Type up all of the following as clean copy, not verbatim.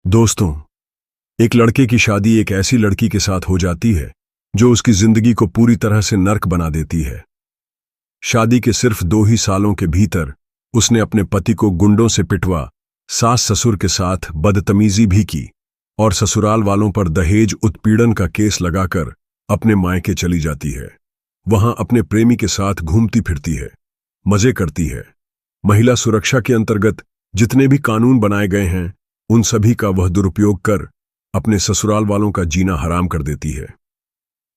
दोस्तों, एक लड़के की शादी एक ऐसी लड़की के साथ हो जाती है जो उसकी जिंदगी को पूरी तरह से नर्क बना देती है। शादी के सिर्फ 2 ही सालों के भीतर उसने अपने पति को गुंडों से पिटवा, सास ससुर के साथ बदतमीजी भी की और ससुराल वालों पर दहेज उत्पीड़न का केस लगाकर अपने मायके चली जाती है। वहां अपने प्रेमी के साथ घूमती फिरती है, मजे करती है। महिला सुरक्षा के अंतर्गत जितने भी कानून बनाए गए हैं उन सभी का वह दुरुपयोग कर अपने ससुराल वालों का जीना हराम कर देती है।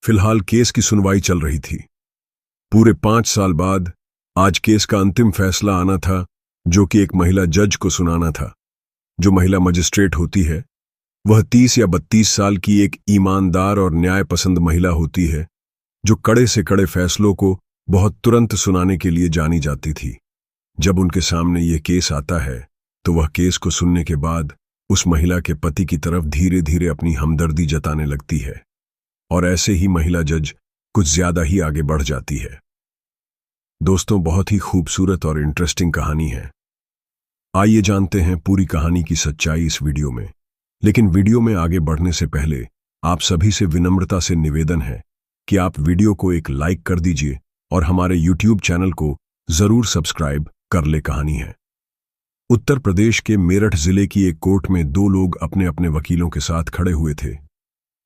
फिलहाल केस की सुनवाई चल रही थी। पूरे 5 साल बाद आज केस का अंतिम फैसला आना था, जो कि एक महिला जज को सुनाना था। जो महिला मजिस्ट्रेट होती है वह 30 या 32 साल की एक ईमानदार और न्यायपसंद महिला होती है, जो कड़े से कड़े फैसलों को बहुत तुरंत सुनाने के लिए जानी जाती थी। जब उनके सामने यह केस आता है तो वह केस को सुनने के बाद उस महिला के पति की तरफ धीरे धीरे अपनी हमदर्दी जताने लगती है और ऐसे ही महिला जज कुछ ज्यादा ही आगे बढ़ जाती है। दोस्तों, बहुत ही खूबसूरत और इंटरेस्टिंग कहानी है। आइए जानते हैं पूरी कहानी की सच्चाई इस वीडियो में। लेकिन वीडियो में आगे बढ़ने से पहले आप सभी से विनम्रता से निवेदन है कि आप वीडियो को एक लाइक कर दीजिए और हमारे YouTube चैनल को जरूर सब्सक्राइब कर ले। कहानी है उत्तर प्रदेश के मेरठ जिले की एक कोर्ट में 2 लोग अपने अपने वकीलों के साथ खड़े हुए थे।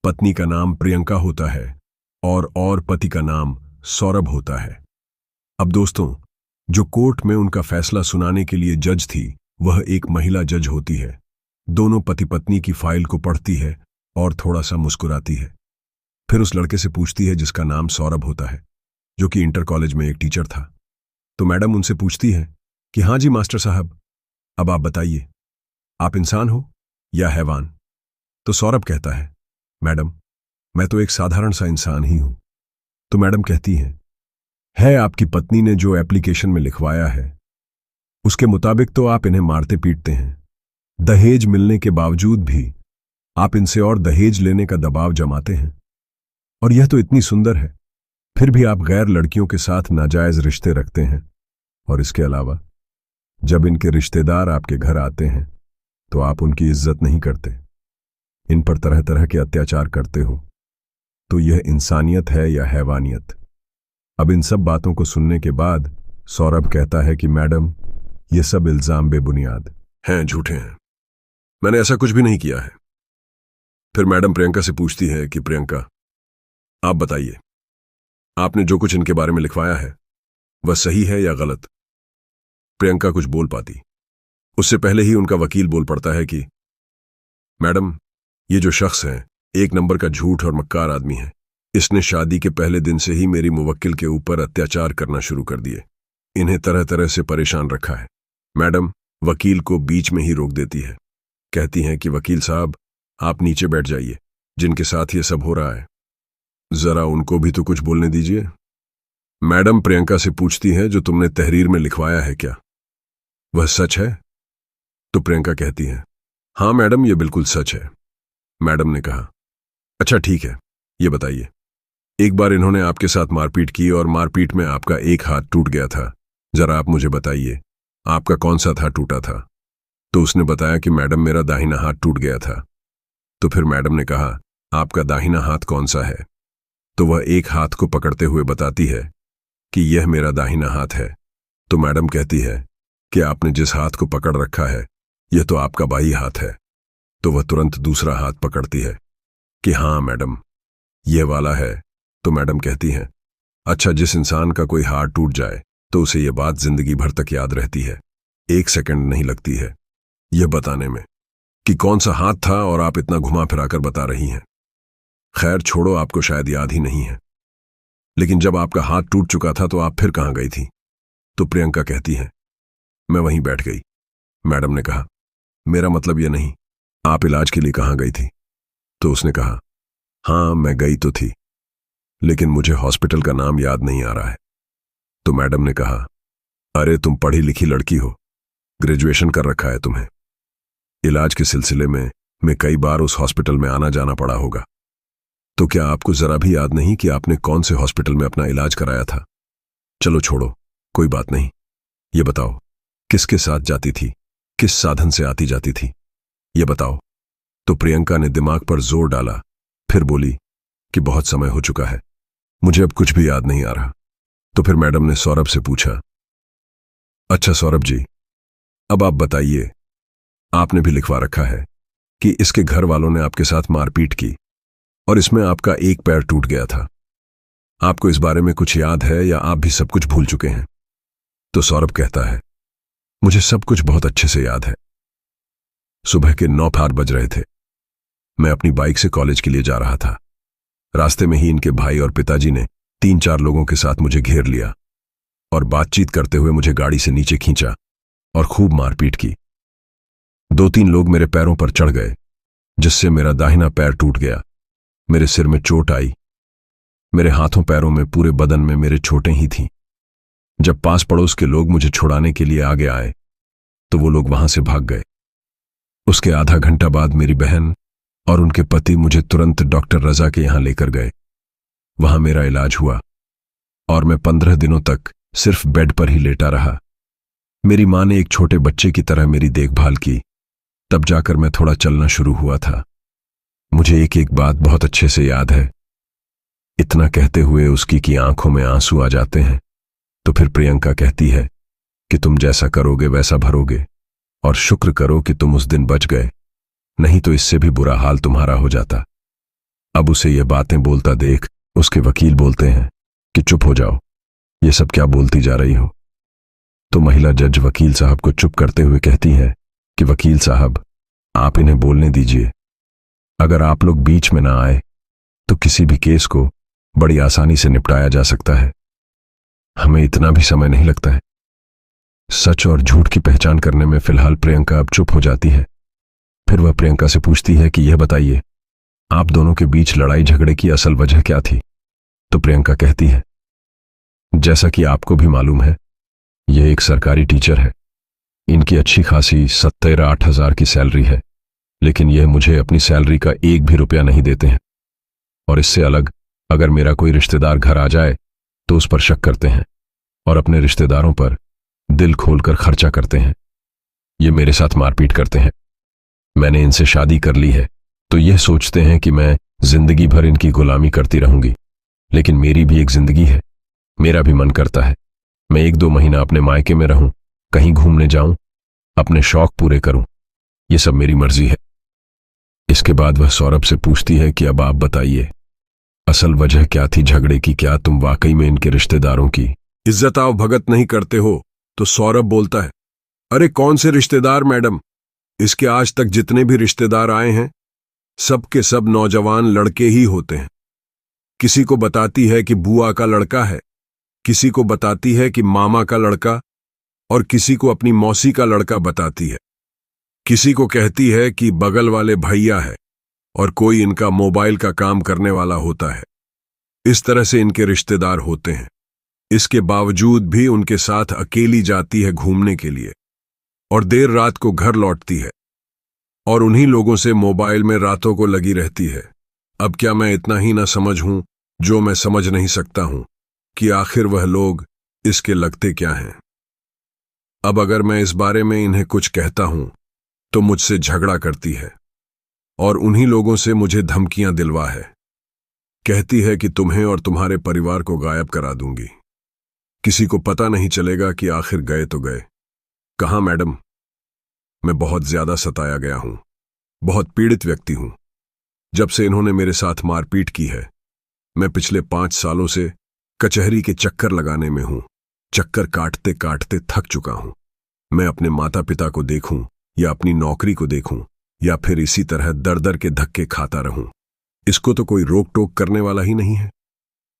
पत्नी का नाम प्रियंका होता है और पति का नाम सौरभ होता है। अब दोस्तों, जो कोर्ट में उनका फैसला सुनाने के लिए जज थी वह एक महिला जज होती है। दोनों पति पत्नी की फाइल को पढ़ती है और थोड़ा सा मुस्कुराती है। फिर उस लड़के से पूछती है जिसका नाम सौरभ होता है, जो कि इंटर कॉलेज में एक टीचर था। तो मैडम उनसे पूछती है कि हाँ जी मास्टर साहब, अब आप बताइए, आप इंसान हो या हैवान? तो सौरभ कहता है, मैडम मैं तो एक साधारण सा इंसान ही हूं। तो मैडम कहती है आपकी पत्नी ने जो एप्लीकेशन में लिखवाया है उसके मुताबिक तो आप इन्हें मारते पीटते हैं। दहेज मिलने के बावजूद भी आप इनसे और दहेज लेने का दबाव जमाते हैं। और यह तो इतनी सुंदर है, फिर भी आप गैर लड़कियों के साथ नाजायज रिश्ते रखते हैं। और इसके अलावा जब इनके रिश्तेदार आपके घर आते हैं तो आप उनकी इज्जत नहीं करते, इन पर तरह तरह के अत्याचार करते हो। तो यह इंसानियत है या हैवानियत? अब इन सब बातों को सुनने के बाद सौरभ कहता है कि मैडम ये सब इल्जाम बेबुनियाद हैं, झूठे हैं, मैंने ऐसा कुछ भी नहीं किया है। फिर मैडम प्रियंका से पूछती है कि प्रियंका आप बताइए, आपने जो कुछ इनके बारे में लिखवाया है वह सही है या गलत? प्रियंका कुछ बोल पाती उससे पहले ही उनका वकील बोल पड़ता है कि मैडम ये जो शख्स है 1 नंबर का झूठ और मक्कार आदमी है। इसने शादी के पहले दिन से ही मेरी मुवक्किल के ऊपर अत्याचार करना शुरू कर दिए, इन्हें तरह तरह से परेशान रखा है। मैडम वकील को बीच में ही रोक देती है, कहती हैं कि वकील साहब आप नीचे बैठ जाइए, जिनके साथ ये सब हो रहा है जरा उनको भी तो कुछ बोलने दीजिए। मैडम प्रियंका से पूछती है जो तुमने तहरीर में लिखवाया है क्या वह सच है? तो प्रियंका कहती है हाँ मैडम ये बिल्कुल सच है। मैडम ने कहा अच्छा ठीक है, ये बताइए, एक बार इन्होंने आपके साथ मारपीट की और मारपीट में आपका एक हाथ टूट गया था, जरा आप मुझे बताइए आपका कौन सा था टूटा था? तो उसने बताया कि मैडम मेरा दाहिना हाथ टूट गया था। तो फिर मैडम ने कहा आपका दाहिना हाथ कौन सा है? तो वह एक हाथ को पकड़ते हुए बताती है कि यह मेरा दाहिना हाथ है। तो मैडम कहती है कि आपने जिस हाथ को पकड़ रखा है यह तो आपका बाई हाथ है। तो वह तुरंत दूसरा हाथ पकड़ती है कि हाँ मैडम यह वाला है। तो मैडम कहती है अच्छा, जिस इंसान का कोई हाथ टूट जाए तो उसे यह बात जिंदगी भर तक याद रहती है, 1 सेकंड नहीं लगती है यह बताने में कि कौन सा हाथ था और आप इतना घुमा फिराकर बता रही हैं। खैर छोड़ो, आपको शायद याद ही नहीं है, लेकिन जब आपका हाथ टूट चुका था तो आप फिर कहां गई थी? तो प्रियंका कहती है मैं वहीं बैठ गई। मैडम ने कहा मेरा मतलब यह नहीं, आप इलाज के लिए कहां गई थी? तो उसने कहा हाँ मैं गई तो थी, लेकिन मुझे हॉस्पिटल का नाम याद नहीं आ रहा है। तो मैडम ने कहा अरे तुम पढ़ी लिखी लड़की हो, ग्रेजुएशन कर रखा है तुम्हें, इलाज के सिलसिले में मैं कई बार उस हॉस्पिटल में आना जाना पड़ा होगा। तो क्या आपको जरा भी याद नहीं कि आपने कौन से हॉस्पिटल में अपना इलाज कराया था? चलो छोड़ो, कोई बात नहीं, ये बताओ किसके साथ जाती थी, किस साधन से आती जाती थी, ये बताओ। तो प्रियंका ने दिमाग पर जोर डाला, फिर बोली कि बहुत समय हो चुका है, मुझे अब कुछ भी याद नहीं आ रहा। तो फिर मैडम ने सौरभ से पूछा, अच्छा सौरभ जी, अब आप बताइए, आपने भी लिखवा रखा है कि इसके घर वालों ने आपके साथ मारपीट की और इसमें आपका एक पैर टूट गया था। आपको इस बारे में कुछ याद है या आप भी सब कुछ भूल चुके हैं? तो सौरभ कहता है, मुझे सब कुछ बहुत अच्छे से याद है। सुबह के 9 बज रहे थे। मैं अपनी बाइक से कॉलेज के लिए जा रहा था। रास्ते में ही इनके भाई और पिताजी ने 3-4 लोगों के साथ मुझे घेर लिया और बातचीत करते हुए मुझे गाड़ी से नीचे खींचा और खूब मारपीट की। 2-3 लोग मेरे पैरों पर चढ़ गए, जिससे मेरा दाहिना पैर टूट गया। मेरे सिर में चोट आई। मेरे हाथों पैरों में, पूरे बदन में मेरे चोटें ही थीं। जब पास पड़ोस के लोग मुझे छुड़ाने के लिए आगे आए तो वो लोग वहां से भाग गए। उसके आधा घंटा बाद मेरी बहन और उनके पति मुझे तुरंत डॉक्टर रजा के यहां लेकर गए। वहां मेरा इलाज हुआ और मैं 15 दिनों तक सिर्फ बेड पर ही लेटा रहा। मेरी मां ने एक छोटे बच्चे की तरह मेरी देखभाल की। तब जाकर मैं थोड़ा चलना शुरू हुआ था। मुझे एक एक बात बहुत अच्छे से याद है। इतना कहते हुए उसकी की आंखों में आंसू आ जाते हैं। तो फिर प्रियंका कहती है कि तुम जैसा करोगे वैसा भरोगे और शुक्र करो कि तुम उस दिन बच गए, नहीं तो इससे भी बुरा हाल तुम्हारा हो जाता। अब उसे ये बातें बोलता देख उसके वकील बोलते हैं कि चुप हो जाओ, ये सब क्या बोलती जा रही हो। तो महिला जज वकील साहब को चुप करते हुए कहती है कि वकील साहब, आप इन्हें बोलने दीजिए। अगर आप लोग बीच में ना आए तो किसी भी केस को बड़ी आसानी से निपटाया जा सकता है। हमें इतना भी समय नहीं लगता है। सच और झूठ की पहचान करने में फिलहाल प्रियंका अब चुप हो जाती है। फिर वह प्रियंका से पूछती है कि यह बताइए, आप दोनों के बीच लड़ाई झगड़े की असल वजह क्या थी? तो प्रियंका कहती है, जैसा कि आपको भी मालूम है, यह एक सरकारी टीचर है। इनकी अच्छी खासी 17-8 हजार की सैलरी है, लेकिन यह मुझे अपनी सैलरी का एक भी रुपया नहीं देते हैं। और इससे अलग अगर मेरा कोई रिश्तेदार घर आ जाए तो उस पर शक करते हैं और अपने रिश्तेदारों पर दिल खोलकर खर्चा करते हैं। ये मेरे साथ मारपीट करते हैं। मैंने इनसे शादी कर ली है तो यह सोचते हैं कि मैं जिंदगी भर इनकी गुलामी करती रहूंगी, लेकिन मेरी भी एक जिंदगी है। मेरा भी मन करता है मैं 1-2 महीना अपने मायके में रहूं, कहीं घूमने जाऊं, अपने शौक पूरे करूं। यह सब मेरी मर्जी है। इसके बाद वह सौरभ से पूछती है कि अब आप बताइए, असल वजह क्या थी झगड़े की? क्या तुम वाकई में इनके रिश्तेदारों की इज्जत आओ भगत नहीं करते हो? तो सौरभ बोलता है, अरे कौन से रिश्तेदार मैडम, इसके आज तक जितने भी रिश्तेदार आए हैं सब के सब नौजवान लड़के ही होते हैं। किसी को बताती है कि बुआ का लड़का है, किसी को बताती है कि मामा का लड़का, और किसी को अपनी मौसी का लड़का बताती है। किसी को कहती है कि बगल वाले भैया है, और कोई इनका मोबाइल का काम करने वाला होता है। इस तरह से इनके रिश्तेदार होते हैं। इसके बावजूद भी उनके साथ अकेली जाती है घूमने के लिए और देर रात को घर लौटती है और उन्हीं लोगों से मोबाइल में रातों को लगी रहती है। अब क्या मैं इतना ही ना समझ हूं जो मैं समझ नहीं सकता हूं कि आखिर वह लोग इसके लगते क्या हैं। अब अगर मैं इस बारे में इन्हें कुछ कहता हूं तो मुझसे झगड़ा करती है और उन्हीं लोगों से मुझे धमकियां दिलवा है। कहती है कि तुम्हें और तुम्हारे परिवार को गायब करा दूंगी। किसी को पता नहीं चलेगा कि आखिर गए तो गए कहां। मैडम, मैं बहुत ज्यादा सताया गया हूं, बहुत पीड़ित व्यक्ति हूं। जब से इन्होंने मेरे साथ मारपीट की है, मैं पिछले 5 सालों से कचहरी के चक्कर लगाने में हूं। चक्कर काटते काटते थक चुका हूं। मैं अपने माता पिता को देखूं या अपनी नौकरी को देखूं या फिर इसी तरह दर दर के धक्के खाता रहूं, इसको तो कोई रोक टोक करने वाला ही नहीं है।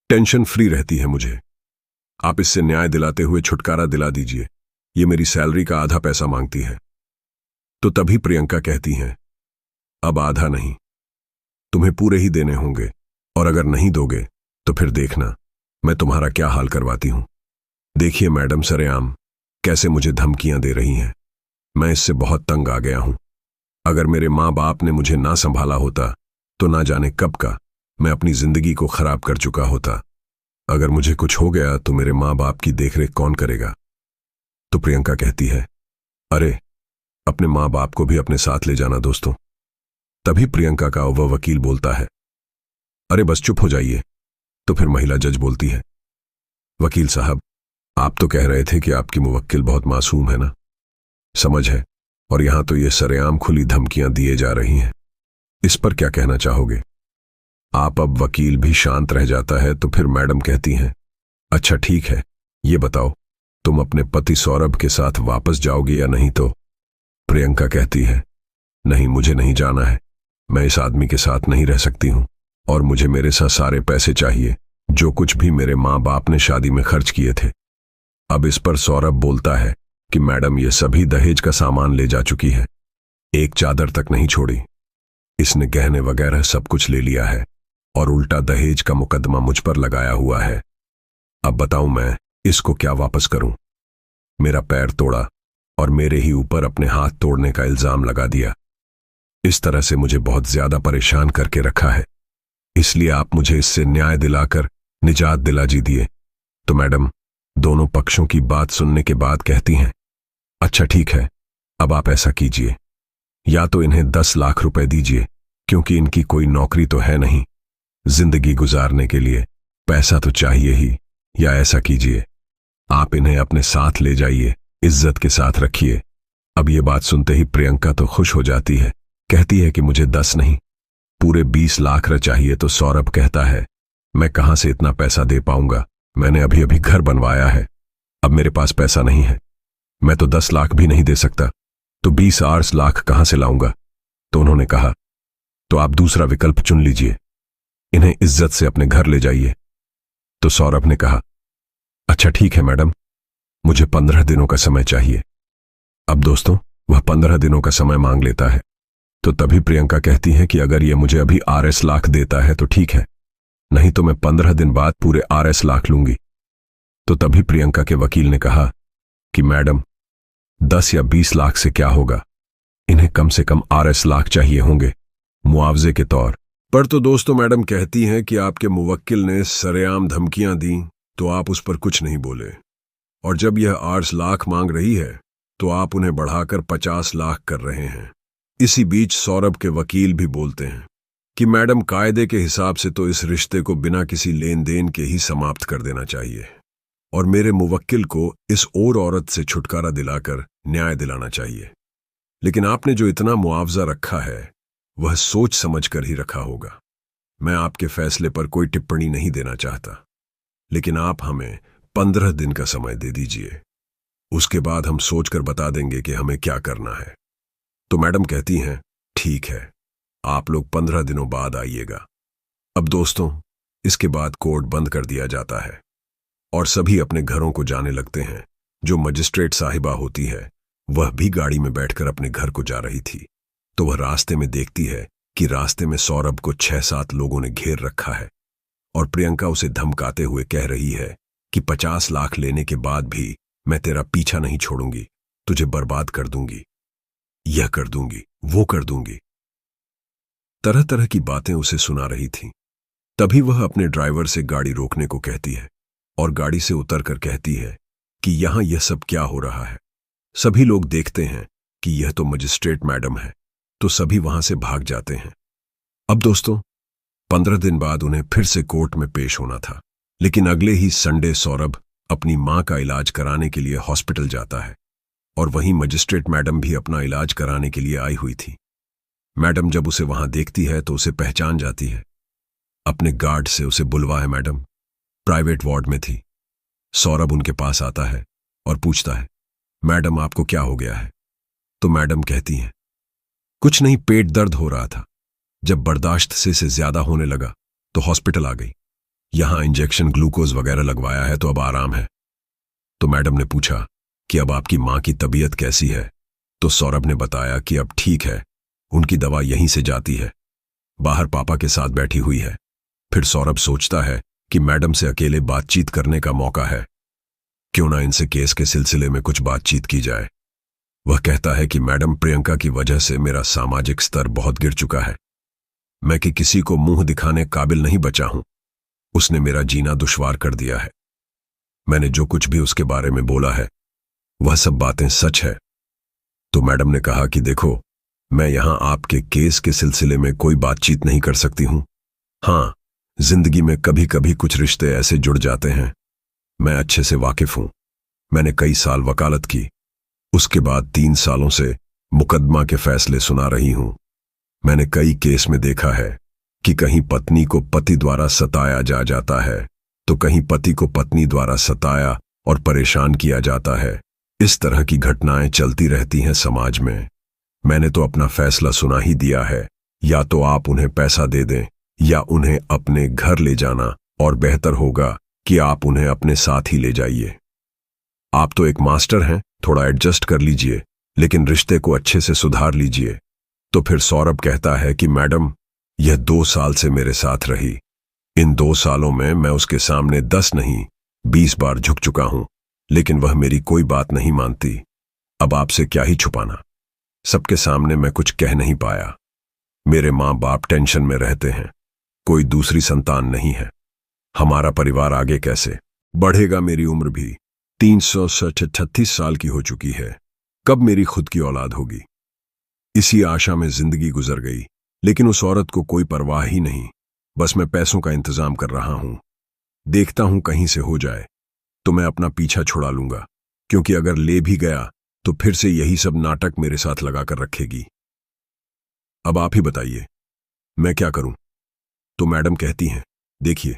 टेंशन फ्री रहती है मुझे। आप इससे न्याय दिलाते हुए छुटकारा दिला दीजिए। ये मेरी सैलरी का आधा पैसा मांगती है। तो तभी प्रियंका कहती हैं, अब आधा नहीं, तुम्हें पूरे ही देने होंगे, और अगर नहीं दोगे तो फिर देखना मैं तुम्हारा क्या हाल करवाती हूं। देखिए मैडम, सरेआम कैसे मुझे धमकियां दे रही हैं। मैं इससे बहुत तंग आ गया हूं। अगर मेरे माँ बाप ने मुझे ना संभाला होता तो ना जाने कब का मैं अपनी जिंदगी को खराब कर चुका होता। अगर मुझे कुछ हो गया तो मेरे माँ बाप की देखरेख कौन करेगा? तो प्रियंका कहती है, अरे अपने माँ बाप को भी अपने साथ ले जाना दोस्तों। तभी प्रियंका का वह वकील बोलता है, अरे बस चुप हो जाइए। तो फिर महिला जज बोलती है, वकील साहब, आप तो कह रहे थे कि आपकी मुवक्किल बहुत मासूम है ना। समझ है, और यहां तो ये सरेआम खुली धमकियां दिए जा रही हैं। इस पर क्या कहना चाहोगे? आप अब वकील भी शांत रह जाता है। तो फिर मैडम कहती हैं, अच्छा ठीक है, ये बताओ तुम अपने पति सौरभ के साथ वापस जाओगे या नहीं? तो प्रियंका कहती है, नहीं, मुझे नहीं जाना है। मैं इस आदमी के साथ नहीं रह सकती हूं और मुझे मेरे साथ सारे पैसे चाहिए जो कुछ भी मेरे माँ बाप ने शादी में खर्च किए थे। अब इस पर सौरभ बोलता है कि मैडम, ये सभी दहेज का सामान ले जा चुकी है, एक चादर तक नहीं छोड़ी। इसने गहने वगैरह सब कुछ ले लिया है और उल्टा दहेज का मुकदमा मुझ पर लगाया हुआ है। अब बताऊं मैं इसको क्या वापस करूं? मेरा पैर तोड़ा और मेरे ही ऊपर अपने हाथ तोड़ने का इल्जाम लगा दिया। इस तरह से मुझे बहुत ज्यादा परेशान करके रखा है, इसलिए आप मुझे इससे न्याय दिलाकर निजात दिला दीजिए। तो मैडम दोनों पक्षों की बात सुनने के बाद कहती हैं, अच्छा ठीक है, अब आप ऐसा कीजिए, या तो इन्हें 10 लाख रुपए दीजिए, क्योंकि इनकी कोई नौकरी तो है नहीं, जिंदगी गुजारने के लिए पैसा तो चाहिए ही। या ऐसा कीजिए, आप इन्हें अपने साथ ले जाइए, इज्जत के साथ रखिए। अब ये बात सुनते ही प्रियंका तो खुश हो जाती है, कहती है कि मुझे 10 नहीं, पूरे 20 लाख चाहिए। तो सौरभ कहता है, मैं कहां से इतना पैसा दे पाऊंगा? मैंने अभी अभी घर बनवाया है, अब मेरे पास पैसा नहीं है। मैं तो 10 लाख भी नहीं दे सकता, तो 20 लाख कहां से लाऊंगा? तो उन्होंने कहा, तो आप दूसरा विकल्प चुन लीजिए, इन्हें इज्जत से अपने घर ले जाइए। तो सौरभ ने कहा, अच्छा ठीक है मैडम, मुझे 15 दिनों का समय चाहिए। अब दोस्तों वह 15 दिनों का समय मांग लेता है। तो तभी प्रियंका कहती है कि अगर यह मुझे अभी RS लाख देता है तो ठीक है, नहीं तो मैं 15 दिन बाद पूरे RS लाख लूंगी। तो तभी प्रियंका के वकील ने कहा कि मैडम 10 या 20 लाख से क्या होगा, इन्हें कम से कम RS लाख चाहिए होंगे मुआवजे के तौर पर। तो दोस्तों मैडम कहती हैं कि आपके मुवक्किल ने सरेआम धमकियां दी तो आप उस पर कुछ नहीं बोले, और जब यह 8 लाख मांग रही है तो आप उन्हें बढ़ाकर 50 लाख कर रहे हैं। इसी बीच सौरभ के वकील भी बोलते हैं कि मैडम कायदे के हिसाब से तो इस रिश्ते को बिना किसी लेन देन के ही समाप्त कर देना चाहिए, और मेरे मुवक्किल को इस और औरत से छुटकारा दिलाकर न्याय दिलाना चाहिए। लेकिन आपने जो इतना मुआवजा रखा है वह सोच समझ कर ही रखा होगा। मैं आपके फैसले पर कोई टिप्पणी नहीं देना चाहता, लेकिन आप हमें 15 दिन का समय दे दीजिए, उसके बाद हम सोचकर बता देंगे कि हमें क्या करना है। तो मैडम कहती हैं, ठीक है, आप लोग 15 दिनों बाद आइएगा। अब दोस्तों इसके बाद कोर्ट बंद कर दिया जाता है और सभी अपने घरों को जाने लगते हैं। जो मजिस्ट्रेट साहिबा होती है वह भी गाड़ी में बैठकर अपने घर को जा रही थी, तो वह रास्ते में देखती है कि रास्ते में सौरभ को 6-7 लोगों ने घेर रखा है और प्रियंका उसे धमकाते हुए कह रही है कि 50 लाख लेने के बाद भी मैं तेरा पीछा नहीं छोड़ूंगी, तुझे बर्बाद कर दूंगी, यह कर दूंगी, वो कर दूंगी। तरह तरह की बातें उसे सुना रही थीं। तभी वह अपने ड्राइवर से गाड़ी रोकने को कहती है और गाड़ी से उतरकर कहती है कि यहां यह सब क्या हो रहा है। सभी लोग देखते हैं कि यह तो मजिस्ट्रेट मैडम है, तो सभी वहां से भाग जाते हैं। अब दोस्तों 15 दिन बाद उन्हें फिर से कोर्ट में पेश होना था, लेकिन अगले ही संडे सौरभ अपनी मां का इलाज कराने के लिए हॉस्पिटल जाता है और वहीं मजिस्ट्रेट मैडम भी अपना इलाज कराने के लिए आई हुई थी। मैडम जब उसे वहां देखती है तो उसे पहचान जाती है। अपने गार्ड से उसे बुलवाए मैडम प्राइवेट वार्ड में थी। सौरभ उनके पास आता है और पूछता है, मैडम आपको क्या हो गया है? तो मैडम कहती हैं, कुछ नहीं, पेट दर्द हो रहा था, जब बर्दाश्त से ज्यादा होने लगा तो हॉस्पिटल आ गई, यहां इंजेक्शन ग्लूकोज वगैरह लगवाया है तो अब आराम है। तो मैडम ने पूछा कि अब आपकी मां की तबीयत कैसी है? तो सौरभ ने बताया कि अब ठीक है, उनकी दवा यहीं से जाती है, बाहर पापा के साथ बैठी हुई है। फिर सौरभ सोचता है कि मैडम से अकेले बातचीत करने का मौका है, क्यों ना इनसे केस के सिलसिले में कुछ बातचीत की जाए। वह कहता है कि मैडम प्रियंका की वजह से मेरा सामाजिक स्तर बहुत गिर चुका है, मैं कि किसी को मुंह दिखाने काबिल नहीं बचा हूं, उसने मेरा जीना दुश्वार कर दिया है। मैंने जो कुछ भी उसके बारे में बोला है वह सब बातें सच है। तो मैडम ने कहा कि देखो, मैं यहां आपके केस के सिलसिले में कोई बातचीत नहीं कर सकती हूं। हाँ, जिंदगी में कभी कभी कुछ रिश्ते ऐसे जुड़ जाते हैं। मैं अच्छे से वाकिफ हूं। मैंने कई साल वकालत की, उसके बाद 3 सालों से मुकदमा के फैसले सुना रही हूं। मैंने कई केस में देखा है कि कहीं पत्नी को पति द्वारा सताया जाता है, तो कहीं पति को पत्नी द्वारा सताया और परेशान किया जाता है। इस तरह की घटनाएं चलती रहती हैं समाज में। मैंने तो अपना फैसला सुना ही दिया है। या तो आप उन्हें पैसा दे दें या उन्हें अपने घर ले जाना, और बेहतर होगा कि आप उन्हें अपने साथ ही ले जाइए। आप तो एक मास्टर हैं, थोड़ा एडजस्ट कर लीजिए, लेकिन रिश्ते को अच्छे से सुधार लीजिए। तो फिर सौरभ कहता है कि मैडम, यह 2 साल से मेरे साथ रही। इन 2 सालों में मैं उसके सामने 10 नहीं 20 बार झुक चुका हूं, लेकिन वह मेरी कोई बात नहीं मानती। अब आपसे क्या ही छुपाना, सबके सामने मैं कुछ कह नहीं पाया। मेरे माँ बाप टेंशन में रहते हैं, कोई दूसरी संतान नहीं है। हमारा परिवार आगे कैसे बढ़ेगा? मेरी उम्र भी 336 साल की हो चुकी है। कब मेरी खुद की औलाद होगी? इसी आशा में जिंदगी गुजर गई, लेकिन उस औरत को कोई परवाह ही नहीं। बस मैं पैसों का इंतजाम कर रहा हूं। देखता हूं कहीं से हो जाए तो मैं अपना पीछा छुड़ा लूंगा, क्योंकि अगर ले भी गया तो फिर से यही सब नाटक मेरे साथ लगाकर रखेगी। अब आप ही बताइए, मैं क्या करूं? तो मैडम कहती हैं, देखिए,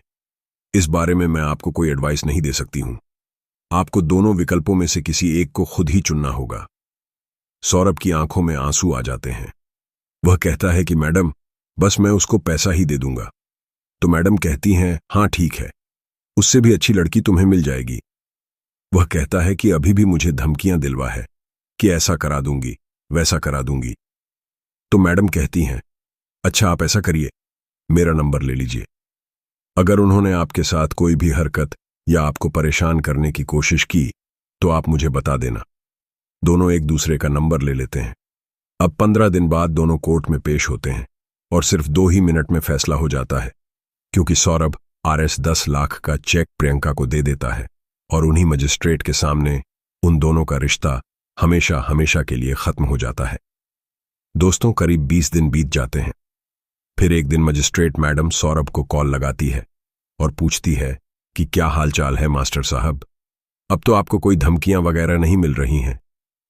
इस बारे में मैं आपको कोई एडवाइस नहीं दे सकती हूं। आपको दोनों विकल्पों में से किसी एक को खुद ही चुनना होगा। सौरभ की आंखों में आंसू आ जाते हैं। वह कहता है कि मैडम, बस मैं उसको पैसा ही दे दूंगा। तो मैडम कहती हैं, हाँ ठीक है, उससे भी अच्छी लड़की तुम्हें मिल जाएगी। वह कहता है कि अभी भी मुझे धमकियां दिलवा है कि ऐसा करा दूंगी, वैसा करा दूंगी। तो मैडम कहती हैं, अच्छा आप ऐसा करिए, मेरा नंबर ले लीजिए। अगर उन्होंने आपके साथ कोई भी हरकत या आपको परेशान करने की कोशिश की तो आप मुझे बता देना। दोनों एक दूसरे का नंबर ले लेते हैं। अब 15 दिन बाद दोनों कोर्ट में पेश होते हैं और सिर्फ 2 ही मिनट में फैसला हो जाता है, क्योंकि सौरभ RS 10 लाख का चेक प्रियंका को दे देता है और उन्हीं मजिस्ट्रेट के सामने उन दोनों का रिश्ता हमेशा हमेशा के लिए खत्म हो जाता है। दोस्तों, करीब 20 दिन बीत जाते हैं। फिर एक दिन मजिस्ट्रेट मैडम सौरभ को कॉल लगाती है और पूछती है कि क्या हालचाल है मास्टर साहब? अब तो आपको कोई धमकियां वगैरह नहीं मिल रही हैं।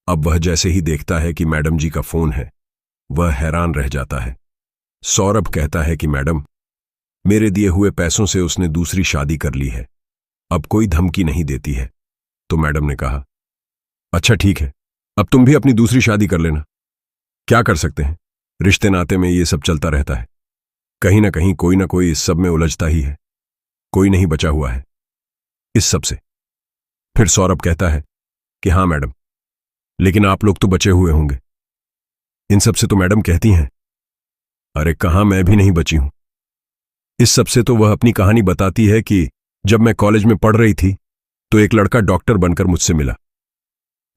अब वह जैसे ही देखता है कि मैडम जी का फोन है, वह हैरान रह जाता है। सौरभ कहता है कि मैडम, मेरे दिए हुए पैसों से उसने दूसरी शादी कर ली है, अब कोई धमकी नहीं देती है। तो मैडम ने कहा, अच्छा ठीक है, अब तुम भी अपनी दूसरी शादी कर लेना। क्या कर सकते हैं, रिश्ते नाते में ये सब चलता रहता है। कहीं ना कहीं कोई ना कोई इस सब में उलझता ही है। कोई नहीं बचा हुआ है इस सब से। फिर सौरभ कहता है कि हाँ मैडम, लेकिन आप लोग तो बचे हुए होंगे इन सब से। तो मैडम कहती हैं, अरे कहां, मैं भी नहीं बची हूं इस सब से। तो वह अपनी कहानी बताती है कि जब मैं कॉलेज में पढ़ रही थी तो एक लड़का डॉक्टर बनकर मुझसे मिला।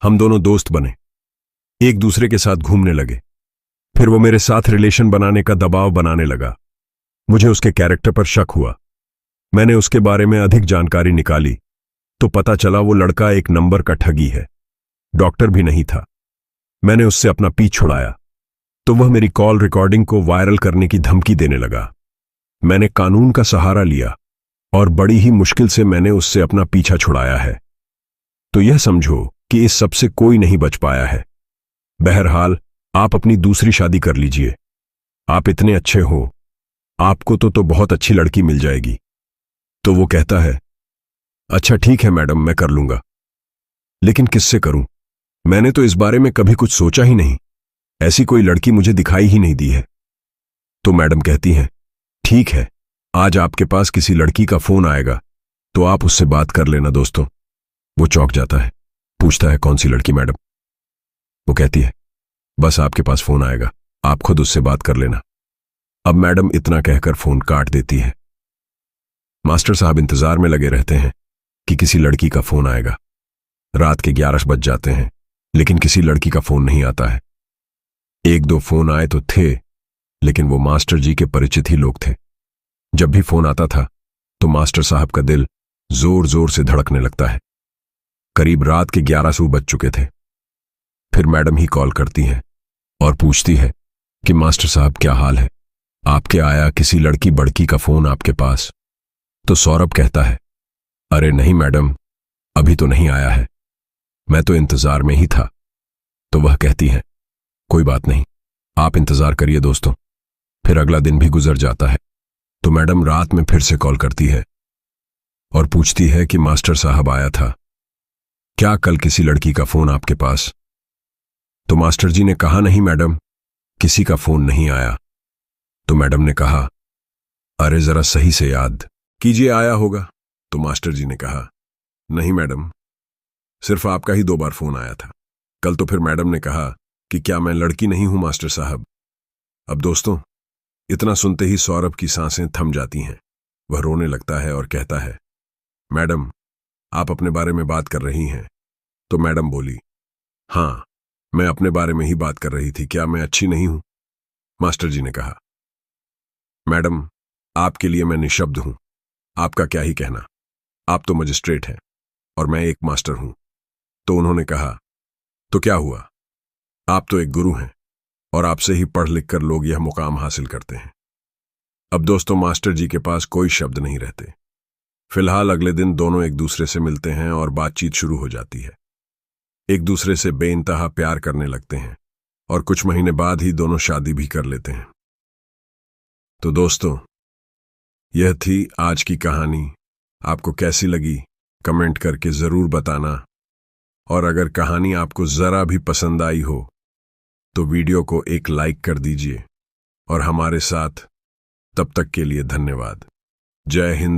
हम दोनों दोस्त बने, एक दूसरे के साथ घूमने लगे। फिर वो मेरे साथ रिलेशन बनाने का दबाव बनाने लगा। मुझे उसके कैरेक्टर पर शक हुआ। मैंने उसके बारे में अधिक जानकारी निकाली तो पता चला वो लड़का एक नंबर का ठगी है, डॉक्टर भी नहीं था। मैंने उससे अपना पीछ छुड़ाया तो वह मेरी कॉल रिकॉर्डिंग को वायरल करने की धमकी देने लगा। मैंने कानून का सहारा लिया और बड़ी ही मुश्किल से मैंने उससे अपना पीछा छुड़ाया है। तो यह समझो कि इस सब से कोई नहीं बच पाया है। बहरहाल, आप अपनी दूसरी शादी कर लीजिए। आप इतने अच्छे हो, आपको तो बहुत अच्छी लड़की मिल जाएगी। तो वो कहता है, अच्छा ठीक है मैडम, मैं कर लूंगा, लेकिन किससे करूं? मैंने तो इस बारे में कभी कुछ सोचा ही नहीं। ऐसी कोई लड़की मुझे दिखाई ही नहीं दी है। तो मैडम कहती हैं, ठीक है, आज आपके पास किसी लड़की का फोन आएगा तो आप उससे बात कर लेना। दोस्तों, वो चौंक जाता है, पूछता है, कौन सी लड़की मैडम? वो कहती है, बस आपके पास फोन आएगा, आप खुद उससे बात कर लेना। अब मैडम इतना कहकर फोन काट देती है। मास्टर साहब इंतजार में लगे रहते हैं कि किसी लड़की का फोन आएगा। रात के 11 बज जाते हैं, लेकिन किसी लड़की का फोन नहीं आता है। 1-2 फोन आए तो थे, लेकिन वो मास्टर जी के परिचित ही लोग थे। जब भी फोन आता था तो मास्टर साहब का दिल जोर जोर से धड़कने लगता है। करीब रात के 11 बज चुके थे। फिर मैडम ही कॉल करती हैं और पूछती है, कि मास्टर साहब क्या हाल है, आपके आया किसी लड़की बड़की का फोन आपके पास? तो सौरभ कहता है, अरे नहीं मैडम, अभी तो नहीं आया है, मैं तो इंतजार में ही था। तो वह कहती है, कोई बात नहीं, आप इंतजार करिए दोस्तों। फिर अगला दिन भी गुजर जाता है। तो मैडम रात में फिर से कॉल करती है और पूछती है कि मास्टर साहब आया था क्या कल किसी लड़की का फोन आपके पास? तो मास्टर जी ने कहा, नहीं मैडम, किसी का फोन नहीं आया। तो मैडम ने कहा, अरे जरा सही से याद कीजिए, आया होगा। तो मास्टर जी ने कहा, नहीं मैडम, सिर्फ आपका ही 2 बार फोन आया था कल। तो फिर मैडम ने कहा कि क्या मैं लड़की नहीं हूं मास्टर साहब? अब दोस्तों, इतना सुनते ही सौरभ की सांसें थम जाती हैं। वह रोने लगता है और कहता है, मैडम, आप अपने बारे में बात कर रही हैं? तो मैडम बोली, हाँ, मैं अपने बारे में ही बात कर रही थी, क्या मैं अच्छी नहीं हूं? मास्टर जी ने कहा, मैडम, आपके लिए मैं निशब्द हूं, आपका क्या ही कहना, आप तो मजिस्ट्रेट हैं और मैं एक मास्टर हूं। तो उन्होंने कहा, तो क्या हुआ, आप तो एक गुरु हैं और आपसे ही पढ़ लिख कर लोग यह मुकाम हासिल करते हैं। अब दोस्तों, मास्टर जी के पास कोई शब्द नहीं रहते। फिलहाल अगले दिन दोनों एक दूसरे से मिलते हैं और बातचीत शुरू हो जाती है। एक दूसरे से बेइंतहा प्यार करने लगते हैं और कुछ महीने बाद ही दोनों शादी भी कर लेते हैं। तो दोस्तों, यह थी आज की कहानी। आपको कैसी लगी कमेंट करके जरूर बताना, और अगर कहानी आपको जरा भी पसंद आई हो तो वीडियो को एक लाइक कर दीजिए और हमारे साथ तब तक के लिए धन्यवाद। जय हिंद।